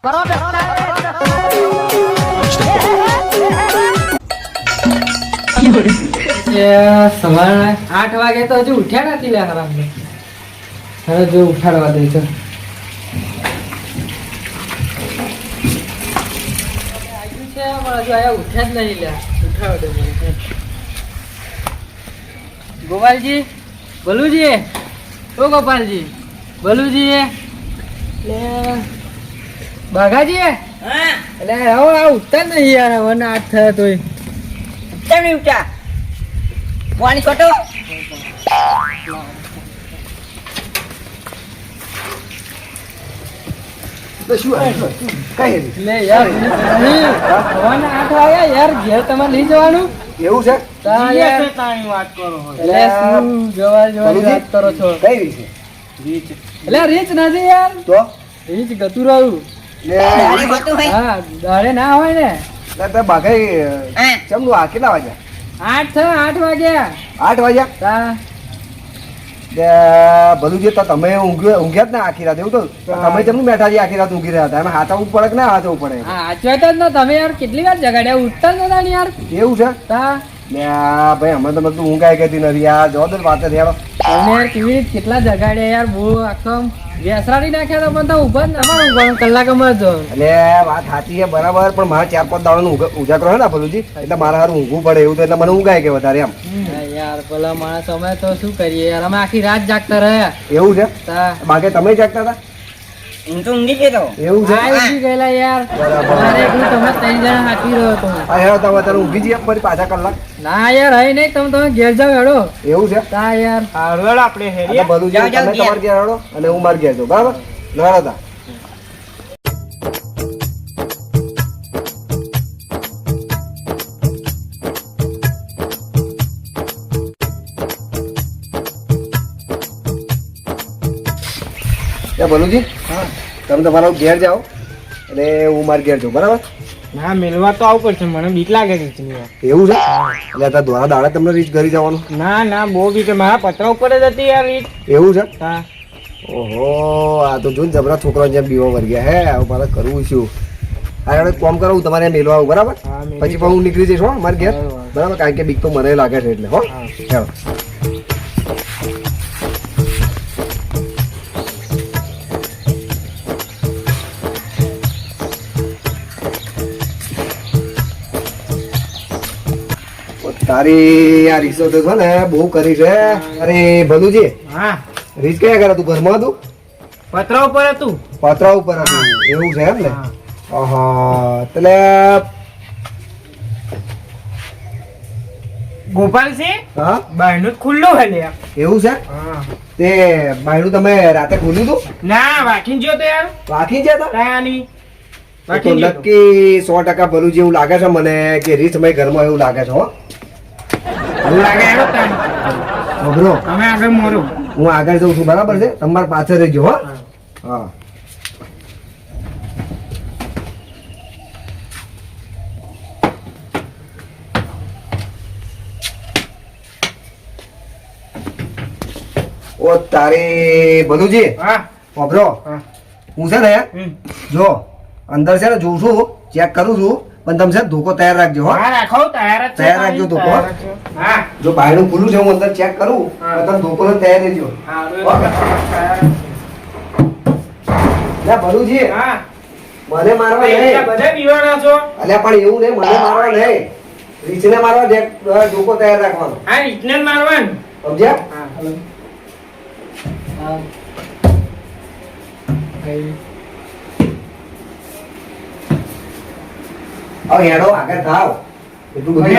સવારે 8 વાગે તો હજુ ઉઠ્યા નથી લે હરામ. હવે જો ઉઠાડવા દે તો ઉઠ્યા જ નહીં લે. ઉઠાડવા દે ગોપાલજી, ભલુજી, ઓ ગોપાલજી, ભલુજી, બાઘાજી, એટલે હવે ઉઠતા જ નહીં યાર. હવે 8 થયા તોય કેમ નહીં ઉઠ્યા? પાણી ખોટો યાર ઘેર તમારે લઈ જવાનું એવું છે? વાત કરો છો. કઈ રીતે? એટલે રીચ નથી યાર, તો રીચ ગતું રહ્યું. હા, દાડે ના હોય ને. બાગાઈ ચમનું આ કેટલા વાગ્યા? 8 વાગ્યા. 8 વાગ્યા? ભલું જે તમે ઊંઘ્યા જ ને આખી રાત, એવું તો તમે ચમનું બેઠા છે આખી રાત ઊંઘી રહ્યા હતા? એમાં હાથવું પડે કે ના હાથવું પડે? હાચવા જ ન તમે યાર. કેટલી વાર જગાડ્યા, ઉઠતા જ નતા ને યાર. એવું છે? ભાઈ અમે તમે તું ઊંઘ આવી ગઈ નથી યાર. જો વાત છે યાર. તમે યાર કેવી રીતે કેટલા જગાડ્યા યાર. બહુ આખો વેસરાડી નાખ્યા તો પણ તો ઉભા જ ના કલાકમાં જ. એટલે વાત સાચી છે બરાબર, પણ મારે 4-5 દાડાનો ઉજાગરો હે ને ભલુજી, એટલે મારે હારું ઊંઘવું પડે એવું તો એટલે મને ઊંઘાય કે વધારે એમ. યાર પેલા માણસ અમે તો શું કરીએ યાર, અમે આખી રાત જાગતા રહ્યા. એવું છે? બાકી તમે જાગતા હતા? હું તો ઊંઘી ગયો. એવું છે? ઊંઘી ગયેલા યાર. મારે એકલું તમે 3 જણા હાથી રહ્યો હતો. હા હેડો તમે તારે ઊંઘી જઈએ ફરી પાછા કલાક. ના યાર હઈ નહીં, તમે ઘેર જાવ હેડો. એવું છે? તા યાર હાડવેળ આપણે હેરી બધું તમે તમારે ઘેર હેડો અને હું મારે ઘેર જાઉં. બરાબર? લડો તા. ભલુજી, તમે તમારા ઘેર જાઓ એટલે હું મારે ઘેર જાઉં. બરાબર? ના મેલવા તો આવું પડશે, મને બીક લાગે છે. એવું છે? એટલે અત્યારે ધોળા દાડા તમને રીચ ઘરી જવાનું? ના બહુ બીક. મારા પતરા ઉપર જ હતી યાર રીચ. એવું છે? હા. ઓહો, આ તો જો ને જબરા છોકરા જેમ બીવા વળી ગયા. હે આવું મારે કરવું છું. હા યાર કોમ કરાવું તમારે મેલવા આવું. બરાબર? પછી પણ હું નીકળી જઈશ હો મારે ઘેર. બરાબર? કારણ કે બીક તો મને લાગે છે એટલે. હો ચાલો. તારી આ રીસો તો છે ને બહુ કરી છે. અરે ભલુજી, હા રીસ કયા કરે? તું ઘરમાં હતું? પતરા ઉપર હતું. પતરા ઉપર હતું? એવું છે એમ ને? હા એટલે ગોપાલસિંહ, હા બાયણું ખુલ્લું હે લે. એવું છે? તે બાયણું તમે રાતે ખોલ્યું હતું? ના વાકીન જો તો યાર. વાકી ગયા હતા? કાયાની તો નક્કી 100% ભલુજી એવું લાગે છે મને કે રીસ મય ઘરમાં એવું લાગે છે. હો એવું લાગે હેડો તાન. બબરો તમે આગળ મોરો. હું આગળ જઉં છું. બરાબર છે? તમારે પાછળ રહેજો. હો હા. ઓ તારી ભલુજી, હા બબરો હું છે ને જો અંદર છે ને જોઉં છું, ચેક કરું છું, પણ તમે છે ધોકો તૈયાર રાખજો. હો રાખો, તૈયાર રાખજો ધોકો. હા જો બાયણું ખુલ્લું છે હું અંદર ચેક કરું, તમે ધોકો તૈયાર રહેજો. ભલુજી, હા મને મારવા નહીં. બધા પીવાના છો? અલ્યા પણ એવું નહીં, મને મારવા નહીં, રીચને મારવા ધોકો તૈયાર રાખવાનો. હા રીચને મારવાનું. સમજ્યા? હા હવે હેડો આગળ થાવ. એટલું બધું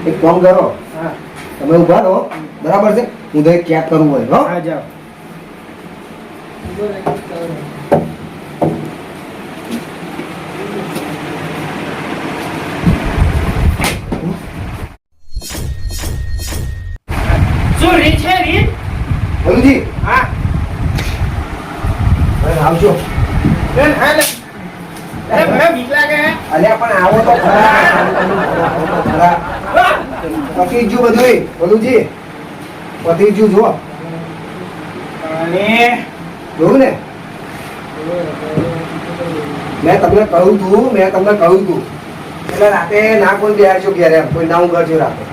એક કામ કરો, તમે ઉભા રહો. બરાબર છે? હું તો ચેક કરવું હોય. હો જાઓ. શું રીત છે રીત? ભલુજી, હા આવજો. અરે મને બીક લાગે. અલ્યા પણ આવો તો ખરા. પતિ જ બધું ભલુજી પતિ જ જો અને જોયું ને મેં તમને કહ્યું તું એટલે રાતે ના કોઈ બેસો ઘેરે એમ કોઈ ના ઊંઘર છો રાતે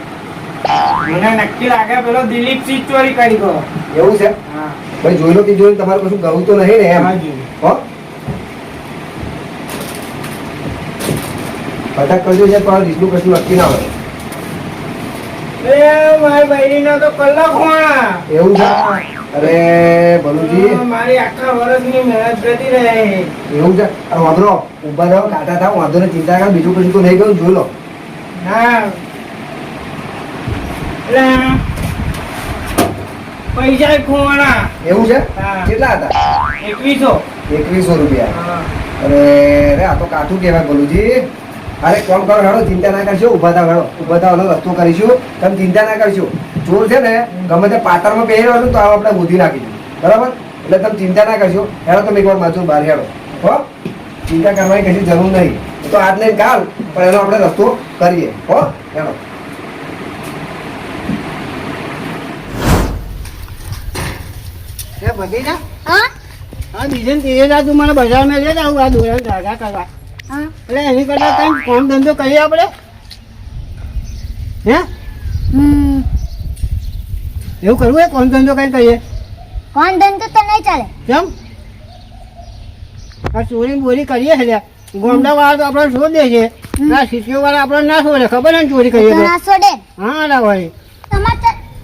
મને નક્કી લાગે પેલો દિલીપ સિંહ ચોરી કરી ગયો. એવું છે હા ભાઈ જોઈ લો કે જોઈને તમારે કશું ગયું તો નહીં ને એમ હાજી. હો અટક કરજો છે પણ રીતનું કશું નક્કી ના હોય એ મારી બૈરીનો તો કલાક હોણા. એવું છે અરે ભલુજી મારી આખા વર્ષની મહેનત જતી રહે. એવું છે અરે વાંધો ઉભા રહો કાઢા થાવ વાંધો ને ચિંતા કર બીજું કશું તો નહીં ગયું જોઈ લો હા એટલે પૈસા ખોવાના. એવું છે હા. કેટલા હતા 2100. રૂપિયા હા. અરે અરે આ તો કાઠું કહેવાય ભલુજી અરે કોમ કરો હેડો ચિંતા ના કરશો ઉભા થાવ હેડો ઉભા થાવ રસ્તો કરીશું તમે ચિંતા ના કરશો ચોર છે ને ગમે તે પાતળમાં પહેર્યો હશે તો આપણે બુદ્ધિ નાખીશું બરાબર એટલે તમે ચિંતા ના કરશો હેડો તમે એકવાર માથું બહાર હેડો હો ચિંતા કરવાની કશી જરૂર નહીં તો આજ નહીં કાલ પણ એનો આપણે રસ્તો કરીએ હો હેડો એ બધી ના હા આ બીજે ને ત્રીજે દાડે તું મને બજારમાં લઈ જાવ આ દોરા ધાગા કરવા. હા એટલે એની કરતા કઈ કામ ધંધો કરીએ આપણે. હે એવું કરવું હોય કામ ધંધો કઈ કરીએ કોણ ધંધો તો નહીં ચાલે કેમ આ ચોરી બોરી કરીએ છે લ્યા. ગોમડા વાળા તો આપણે શોધ દે છે ના સિટીઓ વાળા આપણે ના શોધે ખબર ને ચોરી કરીએ તો. ના છોડે હા ના ભાઈ તમારે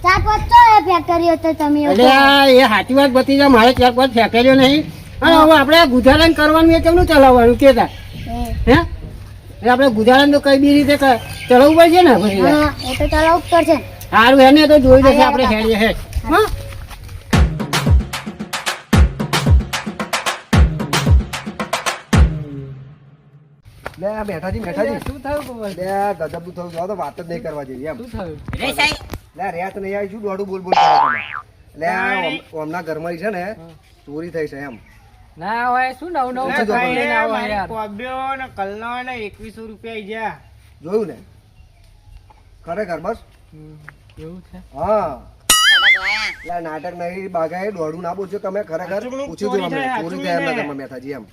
ચાર પાંચ તો ફેક્ટરીઓ તો તમે એવું એટલે આ એ સાચી વાત બતી જાય મારે 4-5 ફેક્ટરીઓ નહીં અને હવે આપણે આ ગુજરાન કરવાનું એ કેમનું ચલાવવાનું કેતા કહો. હે એટલે આપણે ગુજરાન તો કઈ બી રીતે ચલાવવું પડશે ને પછી હા એ તો ચલાવવું જ પડશે સારું એને તો જોઈ લેશે આપણે હેડીએ હેડ હા લે આ બેઠાજી શું થયું કુંવર? લે ગજબનું થયું જો તો વાત જ નહીં કરવા જેવી એમ શું થયું લે રેત નહીં આવી શું દોડું બોલ બોલ કરો તમે લે હમણાં ઘરમાં છે ને ચોરી થઈ છે એમ ના હોય શું નવું નવું શું બધું થયું? લઈને આવો યાર. ₹2100 જોયું ને ખરેખર બસ એવું છે હા લે નાટક નહીં બાગાએ દોડું ના બોલશો તમે ખરેખર પૂછ્યું હતું અમને ચોરી થઈ એમના ઘરમાં મેથાજી એમ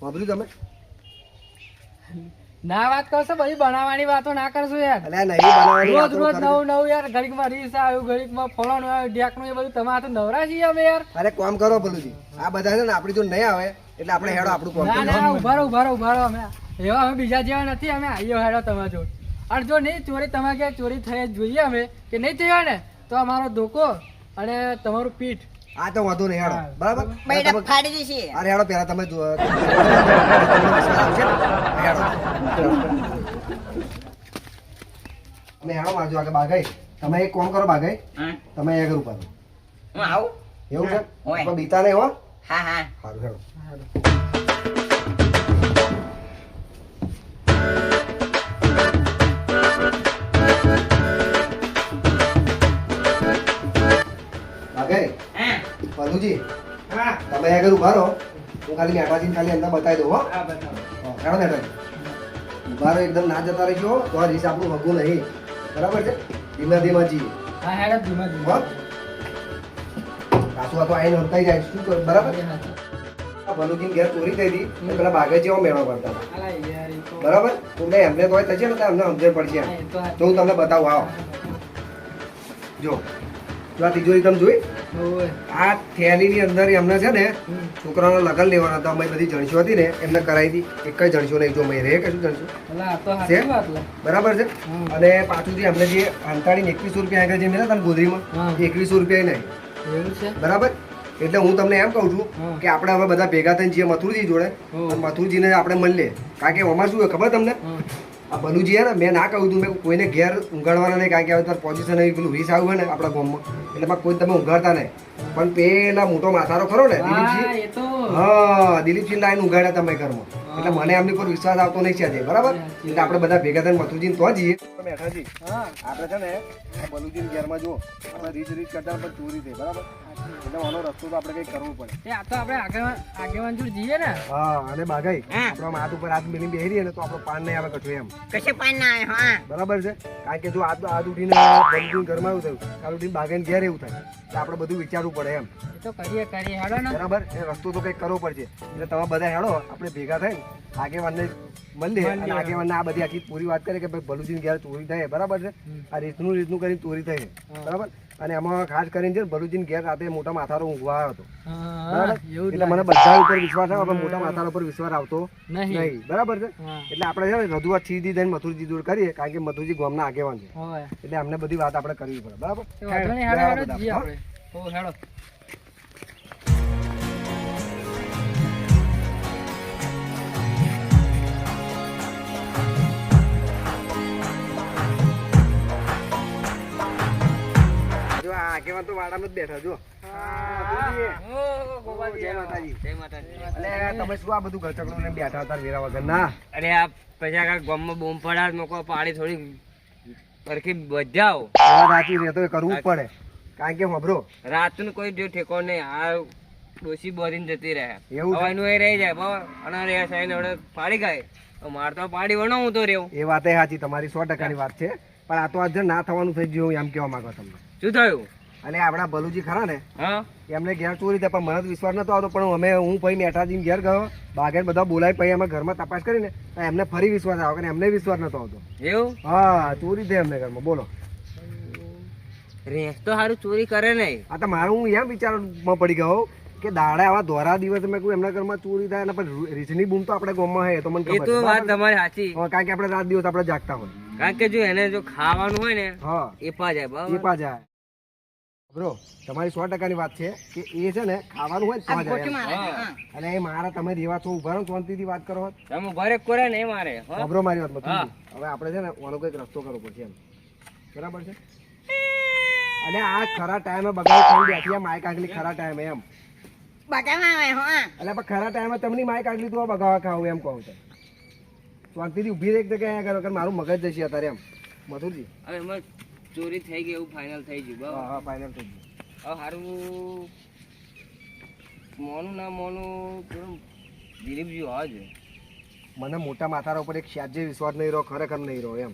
વાપર્યું તમે ના વાત કરશો બધી બનાવવાની વાતો ના કરશો યાર. અલે નહીં બનાવવાની રોજ વાતો રોજ ખરેખર. નવું નવું યાર ઘડીકમાં રીસ આવ્યું ઘડીકમાં ફલાણું આવ્યું ઢેકણું એ બધું તમારે તો નવરા છીએ અમે યાર. અરે કામ કરો ભલુજી આ બધા છે ને આપણી જો નહીં આવે એટલે આપણે હેડો આપણું કામ ના કરીએ. ના ઉભા રહો અમે એવા અમે બીજા જેવા નથી અમે આવીએ હેડો તમારા જોડે. અને જો નહીં ચોરી તમારે ક્યાંય ચોરી થઈ જ જોઈએ અમે કે નહીં થઈ હોય ને તો અમારો ધોકો અને તમારું પીઠ. આ તો વાંધો નહીં હેડો હા. બરાબર બૈડા તમે- ફાડી દેશે. અરે હેડો પહેલા તમે હેડો તમે હેડો મારજો આગળ બાગાઈ તમે એક કામ કરો બાગાઈ હા તમે અહીંયા આગળ ઉભા રહો. હું આવું એવું છે હોય. પણ બીતા નહીં હો હા હા સારું હેડો બાગાઈ હા ભલુજી હા તમે આગળ ઉભા રહો હું ખાલી મેઠાજીને ખાલી અંદર બતાવી દઉં હો હા બતાવો હેડો મેઠાજી ઉભા રહો એકદમ ના જતા રહીશો તો આ રીસ આપણું હગું નહીં બરાબર છે ધીમે ધીમે જઈએ હા હેડો ધીમે ધીમે. હો કાસુ આ તો આઈને હંતાઈ જાય શું કર બરાબર આ ભલુજીને ઘેર ચોરી થઈ હતી તો પેલા બાગે જેવો મેળો કરતા હતા અલા યાર એ તો બરાબર તો મેં એમને તો થશે ને તો અમને સમજણ પડશે હા, એ તો આ- તો હું તમને બતાવું આવો જો જો આ તિજોરી તમે જોઈ ઓય. આ થેલીની અંદર એમને છે ને હમ. છોકરાનો લગન લેવાના હતા અમે બધી જણસો હતી ને એમને કરાવી હતી એક જ જણસો નહીં જો મેં રે કશું જણસો અલા આ તો સાચી છે? વાત લે. બરાબર છે હમ. અને પાછું જે અમને જે 2100 આગળ જે મળ્યા હતા ને ગોધરીમાં હા. એ 2100 નહીં એવું છે બરાબર એટલે હું તમને એમ કહું છું હા. કે આપણે હવે બધા ભેગા થઈને જઈએ મથુરજી જોડે હમ. અને મથુરજીને આપણે મળીએ કારણ કે અમાર શું હોય ખબર તમને હા. આ ભલુજી હે ને મેં ના કહ્યું તું મેં કોઈને ઘેર ઊંઘાડવાના નહીં કારણ કે હવે તાર પોઝિશન આવી પેલું વીસ આવ્યું હોય ને આપણા ગામમાં એટલે એમાં કોઈ તમે ઊંઘાડતા નહીં પણ પેલા મોટો માથારો ખરો ને હા દિલીપસિંહ એ તો હા દિલીપસિંહ લાઈન ઊંઘાડ્યા તમે ઘરમાં એટલે મને એમની પર વિશ્વાસ આવતો નહીં છે આજે, બરાબર? એટલે આપણે બધા ભેગા થઈને મથુરજીને તો જઈએ. બેઠા છીએ. હા આપણે છે ને આ બલુજીને ઘેરમાં જો આપણે રીત કરતા પણ ચોરી થઈ, બરાબર? એટલે આનો રસ્તો તો આપણે કંઈક કરવું પડે. એ આ તો આપણે આગેવાન જોડે જઈએ ને. હા, અને બાગાઈ આપણો આમ હાથ ઉપર હાથ મિલી બેહી રહીએ ને તો આપણો પાન નહીં આવે કશું એમ. કશે પાન ના આવે હા બરાબર છે? કારણ કે જો હાથ ઉઠીને બલુજીને ઘરમાં એવું થયું, કાલ ઉઠીને બાગાઈને ઘેર એવું થાય, તો આપણે બધું વિચારવું પડે એમ. એ તો કરીએ હેડો ને. બરાબર? એ રસ્તો તો કંઈક કરવો પડશે. એટલે તમે બધા હેડો, આપણે ભેગા થઈને આગેવાનને મળીએ અને આગેવાનને આ બધી આખી પૂરી વાત કરે કે ભાઈ બલુજીને ઘેર ચોરી થાય, બરાબર છે? આ રીતનું કરીને ચોરી થઈ છે, બરાબર? અને એમાં ખાસ કરીને છે બલુજીને ઘેર રાતે મોટા માથારો ઊંઘવા આવ્યો હતો, બરાબર? એટલે મને બધા ઉપર વિશ્વાસ આવે, પણ મોટા માથારો ઉપર વિશ્વાસ આવતો નહીં, બરાબર છે? એટલે આપણે છે ને રજૂઆત સીધી થઈને મથુરજી જોડે કરીએ, કારણ કે મથુરજી ગામના આગેવાન છે, એટલે અમને બધી વાત આપણે કરવી પડે, બરાબર? હેડો જઈએ આપણે. ઓ હેડો. જો આ આગેવાન તો વાડામાં જ બેઠા જો. જય માતાજી. એટલે તમે શું આ બધું ગચકડું ને બેઠા હતા વેરા વગર ના? અરે આ પછી આગળ ગામમાં બોમ્બ પડાડ મૂકો, પાડી થોડી સરખી બજાવ. વાત સાચી છે, તો એ કરવું જ પડે, કારણ કે હબરો રાતનું કોઈ જો ઠેકો નહીં, આ ડોસી બોધીને જતી રહે. એવું હવે એનું એ રહી જાય બરાબર, અને રે સાઈને હવે પાડી ગઈ તો માર તો પાડી વણો હું તો રેવું. એ વાત એ સાચી તમારી, 100%ની વાત છે. પણ આ તો આજે ના થવાનું થઈ ગયું એમ કહેવા માંગો તમને. શું થયું? અને આપણા બલુજી ખરા ને, હા એમને ઘેર ચોરી થાય, પણ મને તો વિશ્વાસ નતો આવતો. પણ હું પછી મેઠાજીને ઘેર ગયો, બાગેર બધા બોલાવી, પછી અમે ઘરમાં તપાસ કરીને તો એમને ફરી વિશ્વાસ આવ્યો, કે એમને વિશ્વાસ નતો આવતો. એવું? હા, ચોરી થઈ એમને ઘરમાં, બોલો. રેસ તો સારું ચોરી કરે નહીં. આ તો મારું હું એમ વિચારમાં પડી ગયો કે દાડે આવા દોરા દિવસે મેં કોઈ એમના ઘરમાં ચોરી થાય, અને પણ રીચની બૂમ તો આપણે ગામમાં હે, તો મને એ ખબર તો છે, વાત બરાબર? તમારી સાચી. હા, કારણ કે આપણે રાત દિવસ આપણે જાગતા હોય. કારણ કે જો એને જો ખાવાનું હોય ને હા, એ પા જાય એ બરાબર. પાછા બ્રો, તમારી 100%ની વાત છે કે એ છે ને ખાવાનું હોય ને તો જાય એમ. હા. અને એ મારા તમે રેવા છો ઉભા રહો, શાંતિથી વાત કરો. તમે ભરે કોરે નહીં મારે. હા? ખબરો મારી વાત મતલબ હા. હવે આપણે છે ને આનો કંઈક રસ્તો કરવો પડશે એમ, બરાબર છે? અને આ ખરા ટાઈમે બગાડી થઈ બેઠી આ માઈક આગલી ખરા ટાઈમે એમ. બટામાં આવે હા એટલે પણ ખરા ટાઈમે તમને માઈક આગલી તું બગાવા ખાવું એમ કહું તો શાંતિથી ઊભી રહી જગ્યાએ કરો, કે મારું મગજ જશે અત્યારે એમ. મથુરજી, હવે એમાં ચોરી થઈ ગઈ એવું ફાઇનલ થઈ ગયું હા બરાબર. હા, ફાઇનલ થઈ ગયું. હવે સારું મોનું ના મોનું થોડું દિલીપજી હોવા જોઈએ. મને મોટા માથારા ઉપર એક શાજે વિશ્વાસ નહીં રહ્યો, ખરેખર નહીં રહ્યો એમ.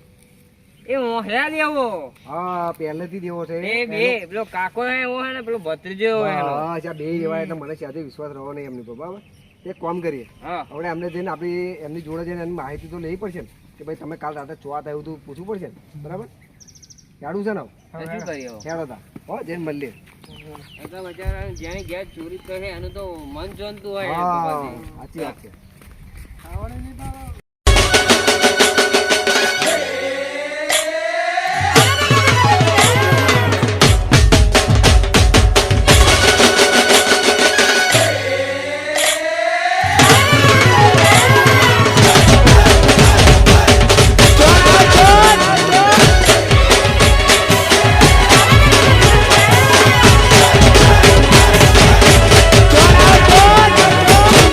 એ મોહરા લેવો. હા, પહેલેથી જ એવો છે. બે બે પેલો કાકો હે એવો હે ને પેલો ભત્રીજો હે એનો. હા, અચ્છા, બે એવા એટલે મને શાજે વિશ્વાસ રહ્યો નહીં એમની પર, બરાબર? એક કામ કરીએ, હા હવે એમને જઈને આપણી એમની જોડે જઈને એની માહિતી તો લેવી પડશે ને, કે ભાઈ તમે કાલ રાતે ચોવા થયું હતું પૂછવું પડશે ને, બરાબર? યાડું છે ને? તો શું કરીએ હવે? ખ્યાલ હતા હો, જઈને મળીએ. એ તો બચારા જેની ઘેર ચોરી કરે એનું તો મન જોનતું હોય એ તો હા, પછી. સાચી વાત છે. ખાવાનું નહીં ભાવે.